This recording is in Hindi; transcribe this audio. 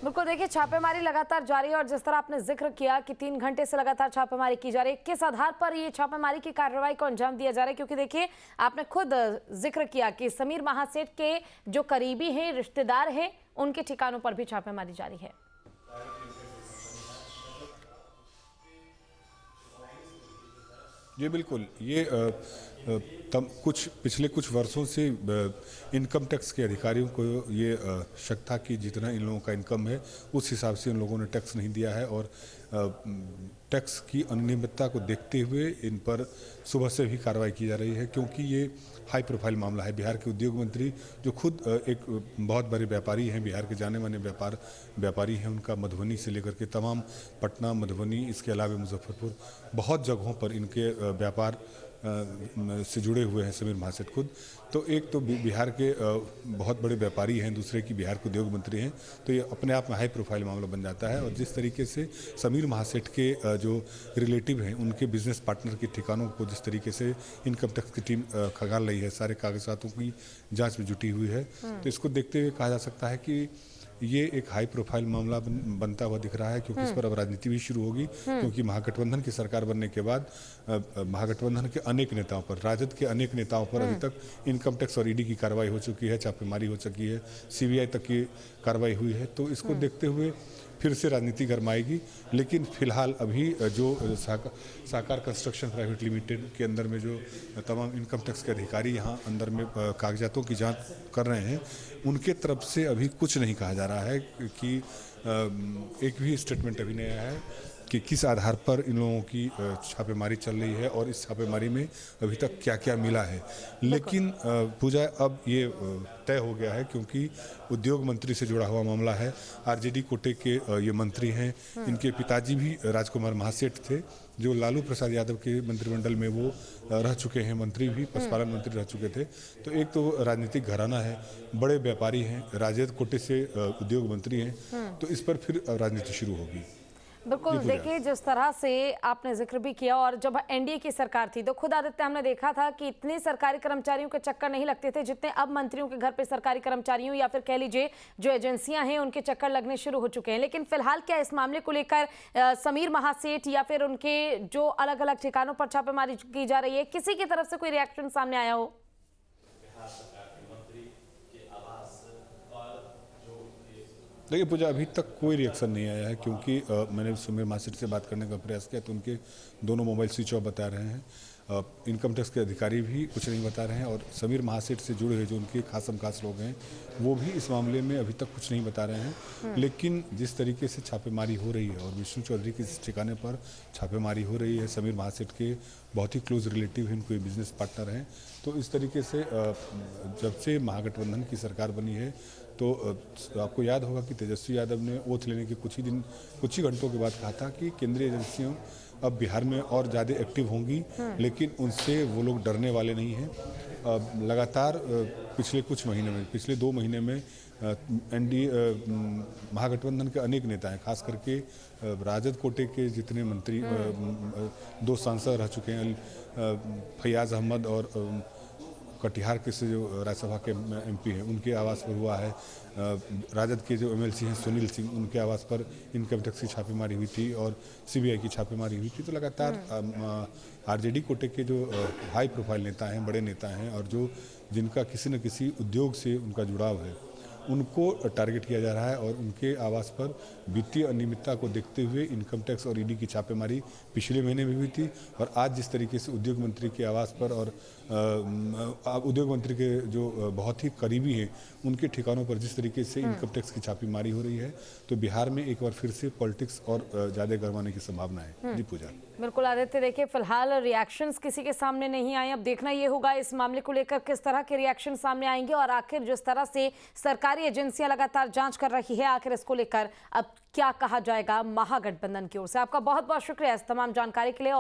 बिल्कुल, देखिए छापेमारी लगातार जारी है और जिस तरह आपने जिक्र किया कि 3 घंटे से लगातार छापेमारी की जा रही है, किस आधार पर ये छापेमारी की कार्रवाई को अंजाम दिया जा रहा है? क्योंकि देखिए आपने खुद जिक्र किया कि समीर महासेठ के जो करीबी हैं, रिश्तेदार हैं, उनके ठिकानों पर भी छापेमारी जारी है। जी बिल्कुल, ये कुछ पिछले कुछ वर्षों से इनकम टैक्स के अधिकारियों को ये शक था कि जितना इन लोगों का इनकम है उस हिसाब से इन लोगों ने टैक्स नहीं दिया है और टैक्स की अनियमितता को देखते हुए इन पर सुबह से भी कार्रवाई की जा रही है, क्योंकि ये हाई प्रोफाइल मामला है। बिहार के उद्योग मंत्री जो खुद एक बहुत बड़े व्यापारी हैं, बिहार के जाने माने व्यापारी हैं, उनका मधुबनी से लेकर के तमाम पटना, मधुबनी, इसके अलावा मुजफ्फरपुर, बहुत जगहों पर इनके व्यापार से जुड़े हुए हैं समीर महासेठ खुद। तो एक तो बिहार के बहुत बड़े व्यापारी हैं, दूसरे की बिहार के उद्योग मंत्री हैं, तो ये अपने आप में हाई प्रोफाइल मामला बन जाता है। और जिस तरीके से समीर महासेठ के जो रिलेटिव हैं, उनके बिजनेस पार्टनर के ठिकानों को जिस तरीके से इनकम टैक्स की टीम खंगाल रही है, सारे कागजातों की जाँच में जुटी हुई है, तो इसको देखते हुए कहा जा सकता है कि ये एक हाई प्रोफाइल मामला बनता हुआ दिख रहा है, क्योंकि इस पर अब राजनीति भी शुरू होगी। क्योंकि महागठबंधन की सरकार बनने के बाद महागठबंधन के अनेक नेताओं पर, राजद के अनेक नेताओं पर अभी तक इनकम टैक्स और ईडी की कार्रवाई हो चुकी है, छापेमारी हो चुकी है, सीबीआई तक की कार्रवाई हुई है। तो इसको देखते हुए फिर से राजनीति गरमाएगी। लेकिन फिलहाल अभी जो साकार कंस्ट्रक्शन प्राइवेट लिमिटेड के अंदर में जो तमाम इनकम टैक्स के अधिकारी यहाँ अंदर में कागजातों की जांच कर रहे हैं, उनके तरफ से अभी कुछ नहीं कहा जा रहा है कि एक भी स्टेटमेंट अभी नहीं आया है कि किस आधार पर इन लोगों की छापेमारी चल रही है और इस छापेमारी में अभी तक क्या क्या मिला है। लेकिन पूजा, अब ये तय हो गया है, क्योंकि उद्योग मंत्री से जुड़ा हुआ मामला है। आरजेडी कोटे के ये मंत्री हैं, इनके पिताजी भी राजकुमार महासेठ थे, जो लालू प्रसाद यादव के मंत्रिमंडल में वो रह चुके हैं, मंत्री भी, पशुपालन मंत्री रह चुके थे। तो एक तो राजनीतिक घराना है, बड़े व्यापारी हैं, राजद कोटे से उद्योग मंत्री हैं, तो इस पर फिर राजनीति शुरू होगी। बिल्कुल, देखिए जिस तरह से आपने जिक्र भी किया, और जब एनडीए की सरकार थी तो खुद आदित्य हमने देखा था कि इतने सरकारी कर्मचारियों के चक्कर नहीं लगते थे जितने अब मंत्रियों के घर पे सरकारी कर्मचारियों या फिर कह लीजिए जो एजेंसियां हैं उनके चक्कर लगने शुरू हो चुके हैं। लेकिन फिलहाल क्या इस मामले को लेकर समीर महासेठ या फिर उनके जो अलग अलग ठिकानों पर छापेमारी की जा रही है, किसी की तरफ से कोई रिएक्शन सामने आया हो? देखिए पूजा, अभी तक कोई रिएक्शन नहीं आया है, क्योंकि मैंने समीर महासेठ से बात करने का प्रयास किया तो उनके दोनों मोबाइल स्विच ऑफ बता रहे हैं। इनकम टैक्स के अधिकारी भी कुछ नहीं बता रहे हैं, और समीर महासेठ से जुड़े हुए जो उनके खासम खास लोग हैं वो भी इस मामले में अभी तक कुछ नहीं बता रहे हैं। लेकिन जिस तरीके से छापेमारी हो रही है और विष्णु चौधरी के ठिकाने पर छापेमारी हो रही है, समीर महासेठ के बहुत ही क्लोज रिलेटिव हैं, उनके बिजनेस पार्टनर हैं, तो इस तरीके से जब से महागठबंधन की सरकार बनी है तो आपको याद होगा कि तेजस्वी यादव ने ओथ लेने के कुछ ही घंटों के बाद कहा था कि केंद्रीय एजेंसियों अब बिहार में और ज़्यादा एक्टिव होंगी, लेकिन उनसे वो लोग डरने वाले नहीं हैं। लगातार पिछले कुछ महीने में, पिछले 2 महीने में एनडीए महागठबंधन के अनेक नेता हैं, खास करके राजद कोटे के जितने मंत्री, 2 सांसद रह चुके हैं, फैयाज अहमद और कटिहार के से जो राज्यसभा के एमपी हैं, उनके आवास पर हुआ है। राजद के जो एमएलसी हैं सुनील सिंह, उनके आवास पर इनकम टैक्स की छापेमारी हुई थी और सीबीआई की छापेमारी हुई थी। तो लगातार आरजेडी कोटे के जो हाई प्रोफाइल नेता हैं, बड़े नेता हैं, और जो जिनका किसी न किसी उद्योग से उनका जुड़ाव है, उनको टारगेट किया जा रहा है। और उनके आवास पर वित्तीय अनियमितता को देखते हुए इनकम टैक्स और ईडी की छापेमारी पिछले महीने में हुई थी, और आज जिस तरीके से उद्योग मंत्री के आवास पर और उद्योग मंत्री के जो बहुत ही करीबी हैं उनके ठिकानों पर जिस तरीके से इनकम टैक्स की छापेमारी हो रही है, तो बिहार में एक बार फिर से पॉलिटिक्स और ज़्यादा गरमाने की संभावना है। जी पूजा। बिल्कुल आदित्य, देखिए फिलहाल रिएक्शंस किसी के सामने नहीं आए। अब देखना ये होगा इस मामले को लेकर किस तरह के रिएक्शन सामने आएंगे, और आखिर जिस तरह से सरकारी एजेंसियां लगातार जांच कर रही है, आखिर इसको लेकर अब क्या कहा जाएगा महागठबंधन की ओर से। आपका बहुत बहुत शुक्रिया इस तमाम जानकारी के लिए।